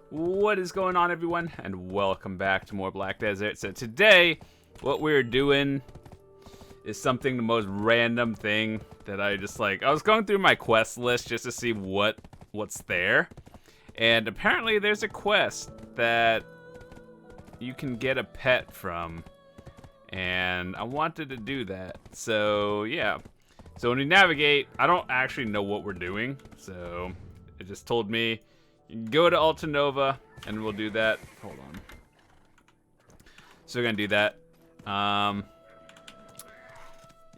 What is going on, everyone, and welcome back to more Black Desert. So today, what we're doing is something, the most random thing that I was going through my quest list just to see what's there, and apparently there's a quest that you can get a pet from, and I wanted to do that. So yeah, so when we navigate, I don't actually know what we're doing, so it just told me go to Altanova, and we'll do that. Hold on. So we're gonna do that.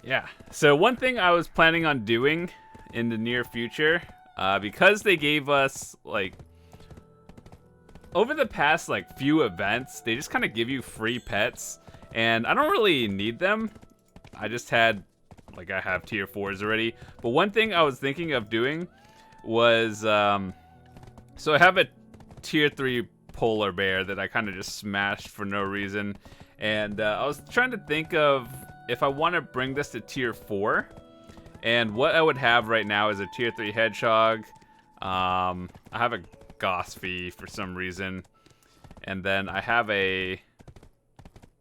Yeah. So one thing I was planning on doing in the near future, because they gave us over the past few events, they just kind of give you free pets, and I don't really need them. I just had I have tier 4s already. But one thing I was thinking of doing was so I have a tier 3 polar bear that I kind of just smashed for no reason. And I was trying to think of if I want to bring this to tier 4. And what I would have right now is a tier 3 hedgehog. I have a Gosphy for some reason. And then I have a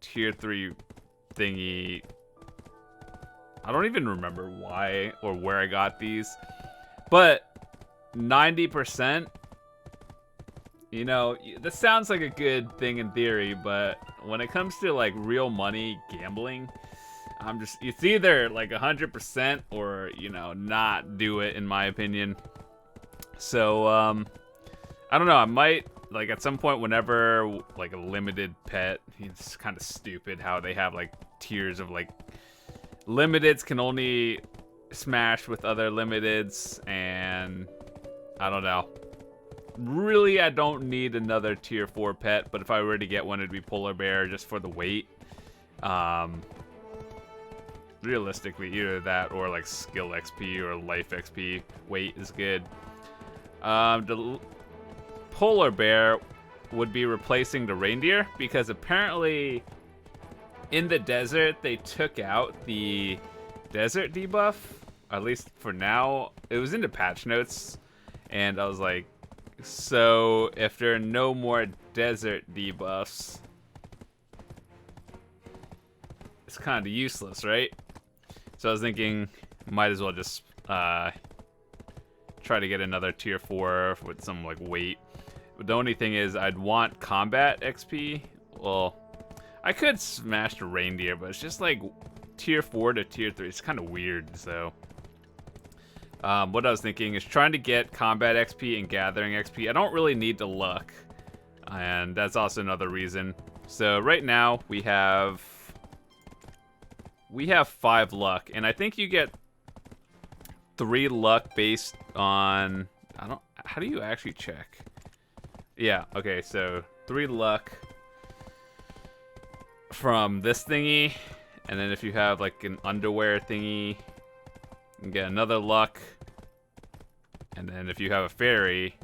tier 3 thingy. I don't even remember why or where I got these. But 90%. You know, this sounds like a good thing in theory, but when it comes to real money gambling, it's either 100% or, not do it, in my opinion. So, I don't know, I might, at some point whenever, a limited pet, it's kind of stupid how they have, tiers of, limiteds can only smash with other limiteds, and I don't know. Really, I don't need another tier 4 pet, but if I were to get one, it'd be polar bear just for the weight. Realistically, either that or skill XP or life XP. Weight is good. The polar bear would be replacing the reindeer, because apparently in the desert they took out the desert debuff, at least for now. It was in the patch notes, and I was like, so if there are no more desert debuffs, it's kind of useless, right? So I was thinking, might as well just try to get another tier 4 with some weight. But the only thing is, I'd want combat XP. Well, I could smash the reindeer, but it's just tier 4 to tier 3. It's kind of weird, so. What I was thinking is trying to get combat XP and gathering XP. I don't really need the luck, and that's also another reason. So right now we have 5 luck, and I think you get 3 luck based on, how do you actually check? Yeah, okay, so 3 luck from this thingy, and then if you have an underwear thingy, you get another luck, and then if you have a fairy,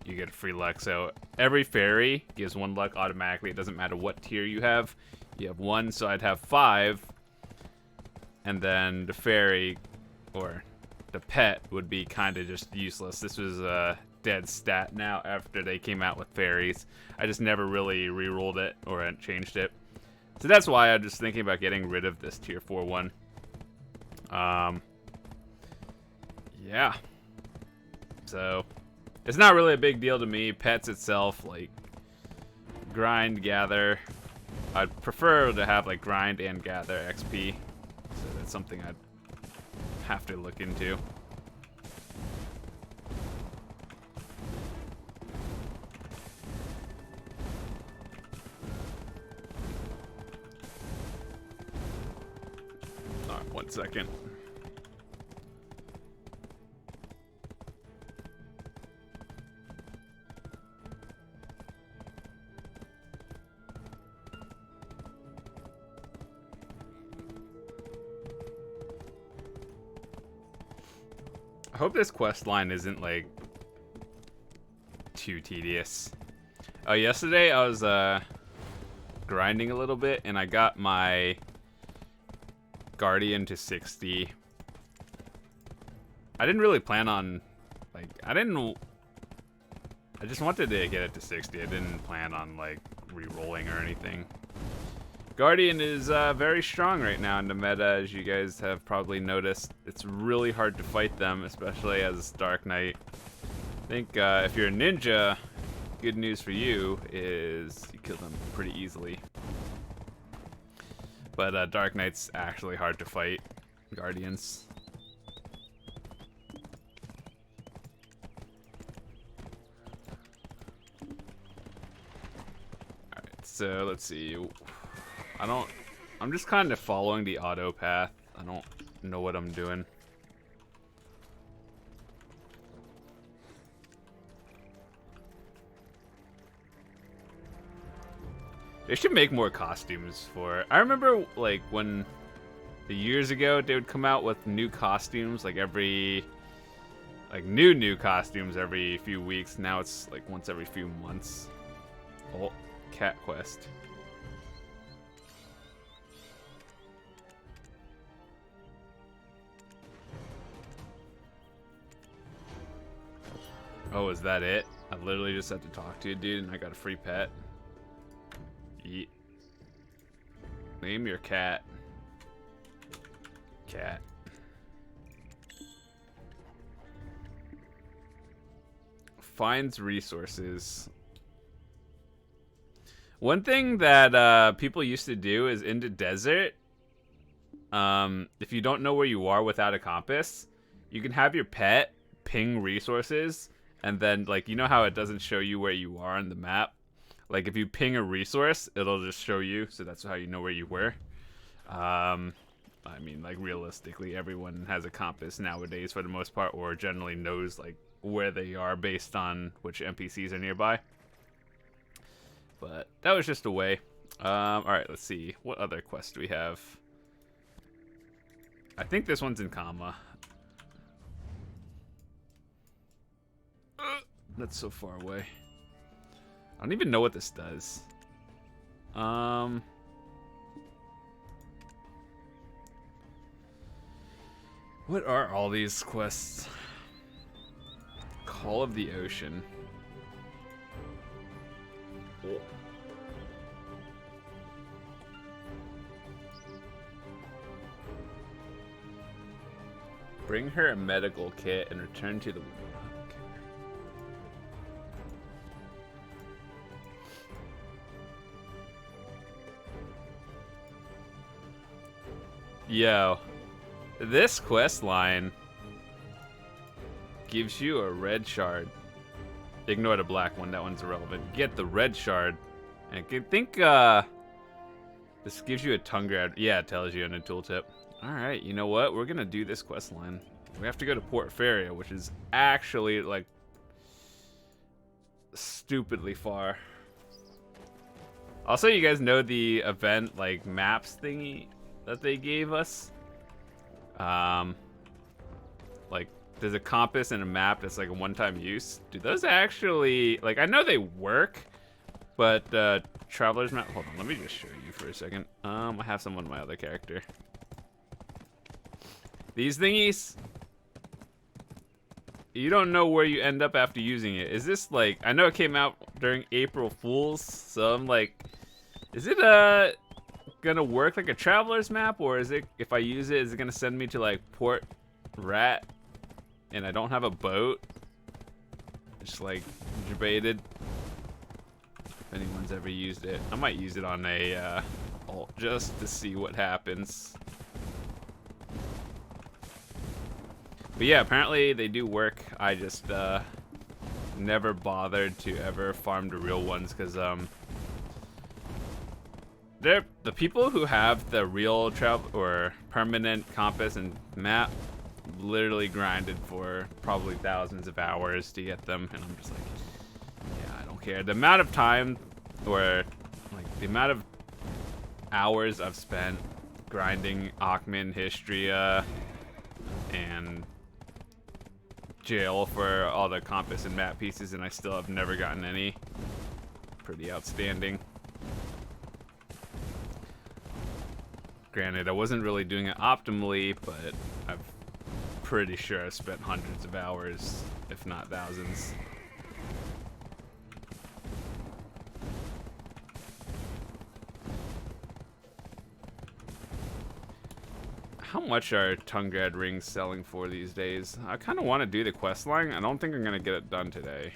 you get a free luck. So every fairy gives 1 luck automatically. It doesn't matter what tier you have 1, so I'd have 5, and then the fairy or the pet would be kind of just useless. This was a dead stat now after they came out with fairies. I just never really re-rolled it or changed it, so that's why I'm just thinking about getting rid of this tier 4 one. Yeah. So, it's not really a big deal to me. Pets itself, grind, gather. I'd prefer to have, grind and gather XP. So that's something I'd have to look into. Alright, 1 second. I hope this quest line isn't too tedious. Oh, yesterday I was grinding a little bit, and I got my Guardian to 60. I didn't really plan on I didn't I just wanted to get it to 60. I didn't plan on like re-rolling or anything. Guardian is very strong right now in the meta, as you guys have probably noticed. It's really hard to fight them, especially as Dark Knight. I think if you're a ninja, good news for you is you kill them pretty easily. But Dark Knight's actually hard to fight Guardians. Alright, so let's see. I'm just kind of following the auto path. I don't know what I'm doing. They should make more costumes for... I remember, like, when... years ago, they would come out with new costumes, like, every... like, new costumes every few weeks. Now it's, like, once every few months. Oh, cat quest. Oh, is that it? I literally just had to talk to a dude and I got a free pet. Yeet. Name your cat. Cat. Finds resources. One thing that people used to do is in the desert, if you don't know where you are without a compass, you can have your pet ping resources. And then, like, you know how it doesn't show you where you are on the map? Like, if you ping a resource, it'll just show you, so that's how you know where you were. I mean, like, realistically, everyone has a compass nowadays for the most part, or generally knows, like, where they are based on which NPCs are nearby. But that was just a way. Alright, let's see. What other quests do we have? I think this one's in comma. That's so far away. I don't even know what this does. What are all these quests? Call of the Ocean. Oh. Bring her a medical kit and return to the... Yo, this quest line gives you a red shard. Ignore the black one, that one's irrelevant. Get the red shard. And I think this gives you a tongue grab. Yeah, it tells you in a tooltip. Alright, you know what? We're gonna do this quest line. We have to go to Port Feria, which is actually like stupidly far. Also, you guys know the event like maps thingy that they gave us? Like, there's a compass and a map that's like a one-time use. Do those actually, like, I know they work, but Traveler's Map, hold on, let me just show you for a second. I have some on my other character. These thingies, you don't know where you end up after using it. Is this like, I know it came out during April Fools, so I'm like, is it gonna work like a Traveler's Map, or is it, if I use it, is it gonna send me to like Port Rat and I don't have a boat? Just like debated if anyone's ever used it. I might use it on a alt just to see what happens. But yeah, apparently they do work. I just never bothered to ever farm the real ones because they're the people who have the real travel or permanent compass and map literally grinded for probably thousands of hours to get them, and I'm just like, yeah, I don't care. The amount of time or like the amount of hours I've spent grinding Ackman, Histria, and Jail for all the compass and map pieces, and I still have never gotten any. Pretty outstanding. Granted, I wasn't really doing it optimally, but I'm pretty sure I spent hundreds of hours, if not thousands. How much are Tungrad rings selling for these days? I kind of want to do the quest line. I don't think I'm going to get it done today.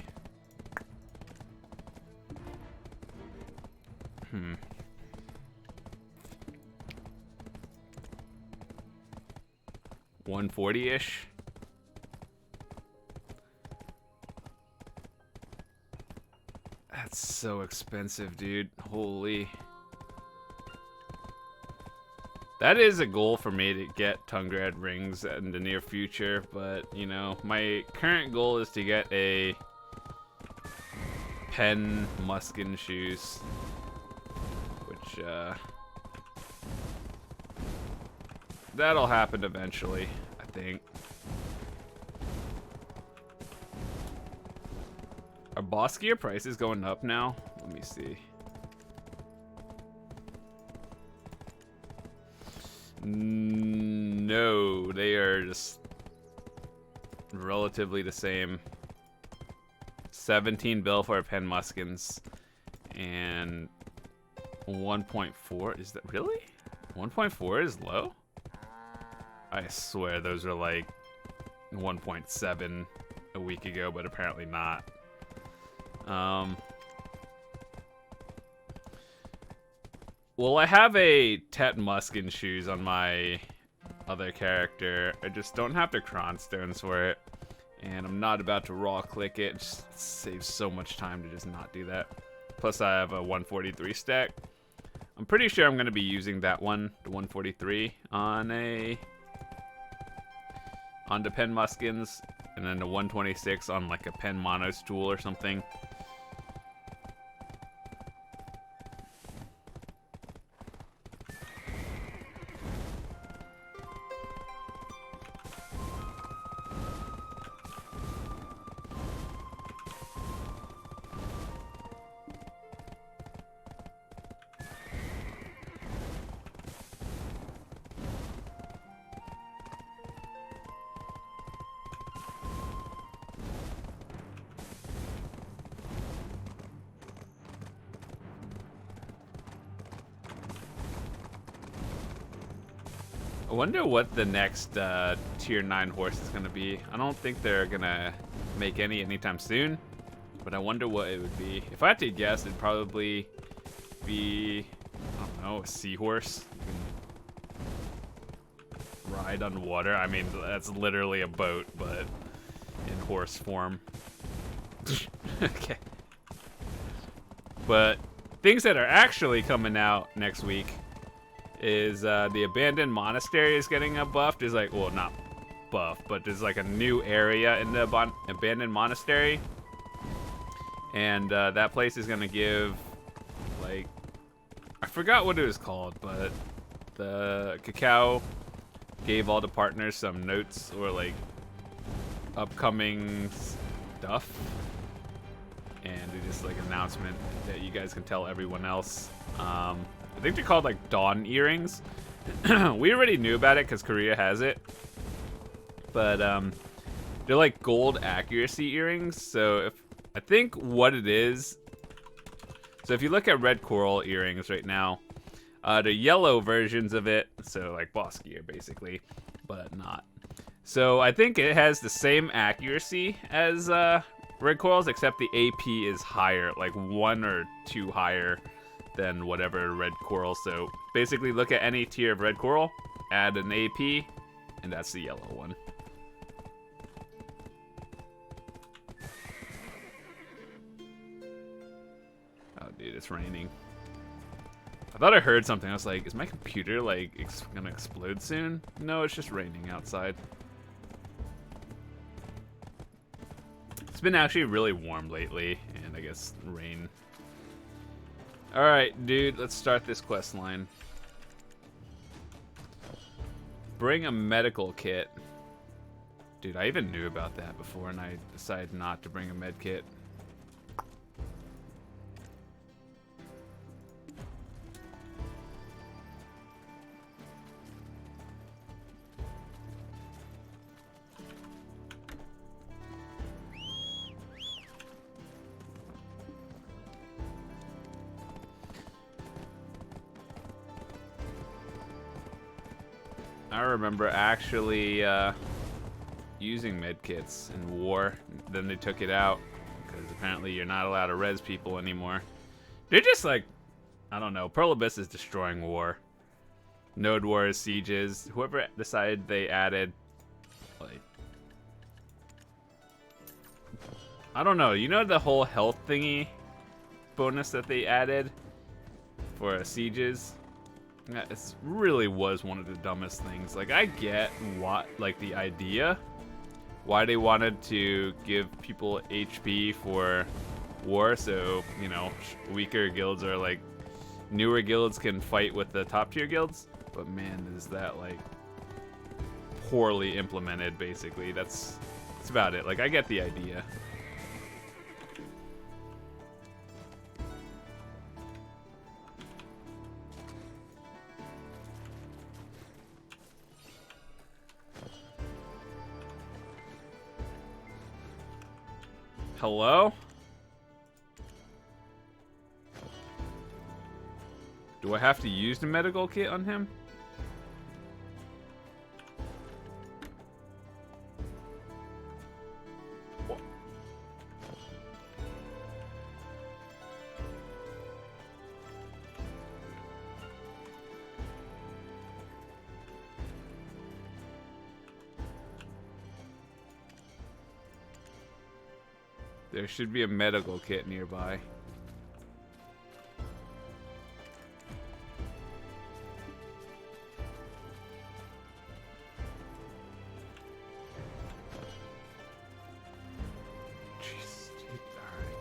140-ish. That's so expensive, dude. Holy. That is a goal for me to get Tungrad rings in the near future, but, you know, my current goal is to get a Pen Muskin shoes, which, that'll happen eventually, I think. Are boss gear prices going up now? Let me see. No, they are just relatively the same. 17 bill for our Pen Muskins and 1.4. Is that really? 1.4 is low? I swear those are like 1.7 a week ago, but apparently not. Well, I have a Tet Muskin shoes on my other character. I just don't have the Cron Stones for it. And I'm not about to raw click it. It just saves so much time to just not do that. Plus I have a 143 stack. I'm pretty sure I'm going to be using that one, the 143, on the Pen Muskins. And then the 126 on like a Pen Monos tool or something. I wonder what the next tier 9 horse is going to be. I don't think they're going to make any anytime soon, but I wonder what it would be. If I had to guess, it'd probably be, I don't know, a seahorse. You can ride on water. I mean, that's literally a boat, but in horse form. Okay. But things that are actually coming out next week is the Abandoned Monastery is getting a buff. There's like, well, not buff, but there's like a new area in the Abandoned Monastery. And that place is going to give, like, I forgot what it was called, but the Cacao gave all the partners some notes or like upcoming stuff. And they just like announcement that you guys can tell everyone else. I think they're called like Dawn earrings. We already knew about it because Korea has it, but they're like gold accuracy earrings. So I think what it is, so if you look at red coral earrings right now, the yellow versions of it, so like boss gear basically, but not. So I think it has the same accuracy as red corals, except the AP is higher, like 1 or 2 higher than whatever red coral. So basically look at any tier of red coral, add an AP, and that's the yellow one. Oh dude, it's raining. I thought I heard something. I was like, is my computer like gonna explode soon? No, it's just raining outside. It's been actually really warm lately, and I guess rain. Alright, dude, let's start this quest line. Bring a medical kit. Dude, I even knew about that before, and I decided not to bring a med kit. I remember actually using medkits in war. Then they took it out because apparently you're not allowed to res people anymore. They're just like, I don't know. Pearl Abyss is destroying war. Node wars, sieges. Whoever decided they added, like, I don't know. You know the whole health thingy bonus that they added for sieges? It really was one of the dumbest things. Like, I get what, like, the idea, why they wanted to give people HP for war, so, you know, weaker guilds or, like, newer guilds can fight with the top tier guilds. But man, is that, like, poorly implemented, basically. That's about it. Like, I get the idea. Hello? Do I have to use the medical kit on him? What? There should be a medical kit nearby. Jeez, dude, alright.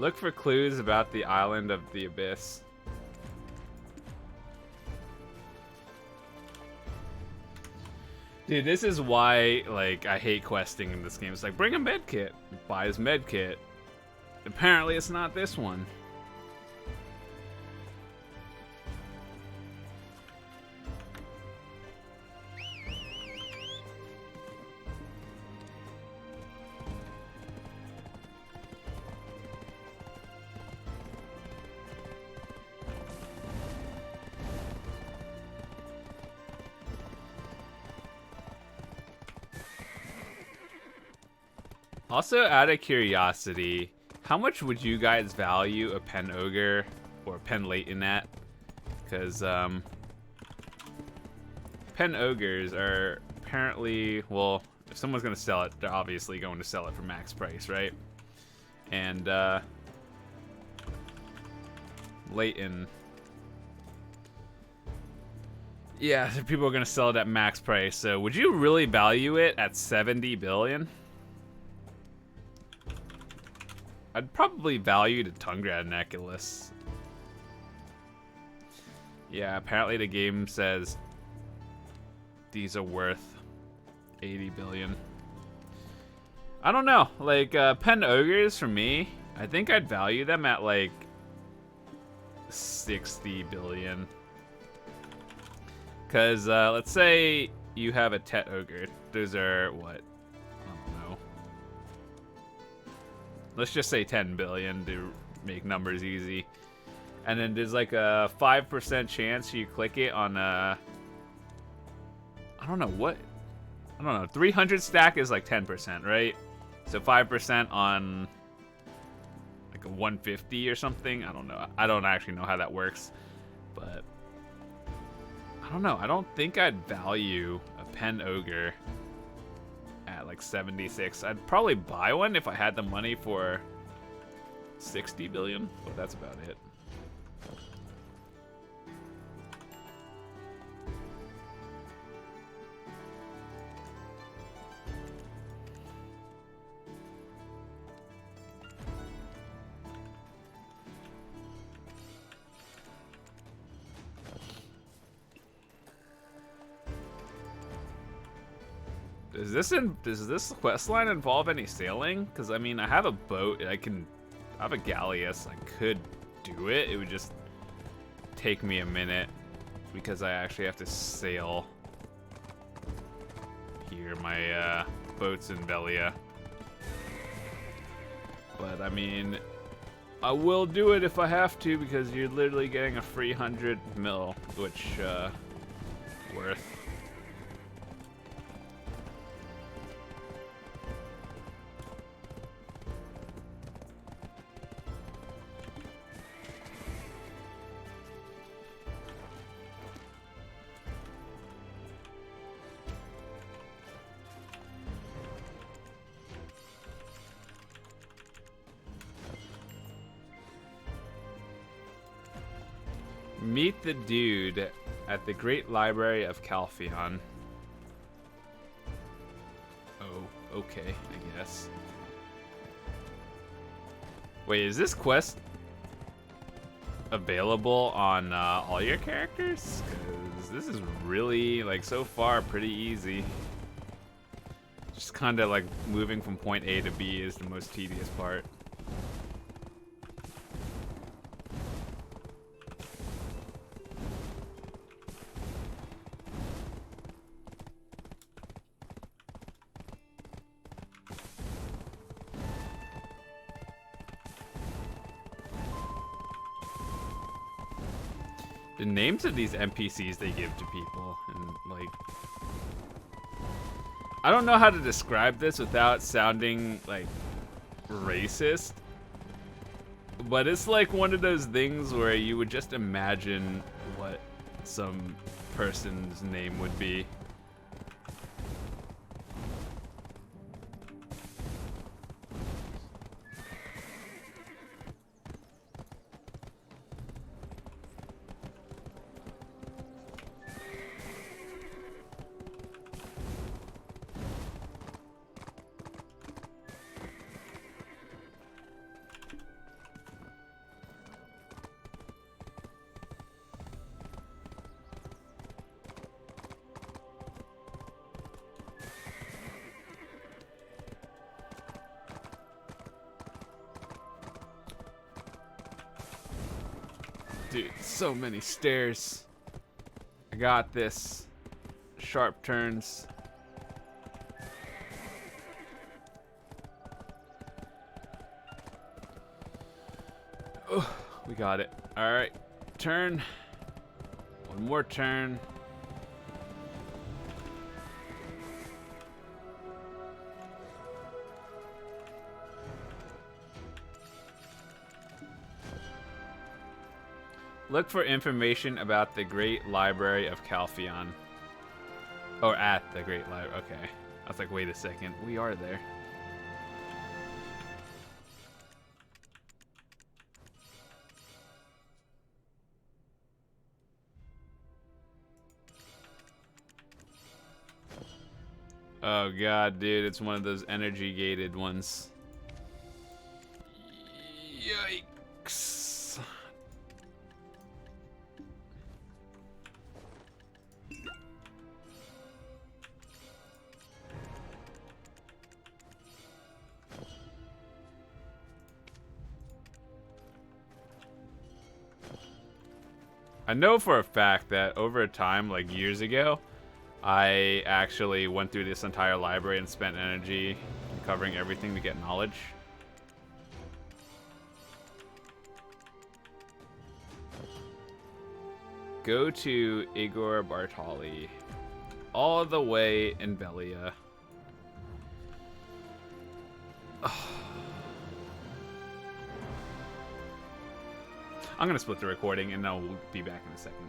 Look for clues about the island of the abyss. Dude, this is why, like, I hate questing in this game. It's like, bring a med kit. Buy his med kit. Apparently, it's not this one. Also, out of curiosity, how much would you guys value a pen ogre or a pen Leighton at? Because pen ogres are apparently, well, if someone's gonna sell it, they're obviously going to sell it for max price, right? And Leighton, yeah, people are gonna sell it at max price. So, would you really value it at 70 billion? I'd probably value the Tungrad necklace. Yeah, apparently the game says these are worth 80 billion. I don't know, like, pen ogres for me, I think I'd value them at like 60 billion. Cause let's say you have a Tet ogre. Those are what? Let's just say 10 billion to make numbers easy. And then there's like a 5% chance you click it on a... I don't know what... I don't know. 300 stack is like 10%, right? So 5% on like a 150 or something. I don't know. I don't actually know how that works. But... I don't know. I don't think I'd value a pen ogre at like 76. I'd probably buy one if I had the money for 60 billion, but that's about it. Does this quest line involve any sailing? Because I mean, I have a boat. I have a galleass. I could do it. It would just take me a minute because I actually have to sail here. My boat's in Velia. But I mean, I will do it if I have to, because you're literally getting a free 100 mil, which, worth. Meet the dude at the Great Library of Calpheon. Oh, okay, I guess. Wait, is this quest available on all your characters? Because this is really, like, so far pretty easy. Just kind of like moving from point A to B is the most tedious part. The names of these NPCs they give to people, and like, I don't know how to describe this without sounding like racist, but it's like one of those things where you would just imagine what some person's name would be. Dude, so many stairs. I got this. Sharp turns. Oh, we got it. Alright. Turn. One more turn. Look for information about the Great Library of Calpheon. Or at the Great Library. Okay. I was like, wait a second. We are there. Oh god, dude. It's one of those energy gated ones. Yikes. I know for a fact that over time, like years ago, I actually went through this entire library and spent energy covering everything to get knowledge. Go to Igor Bartali. All the way in Belia. I'm gonna split the recording and then we'll be back in a second.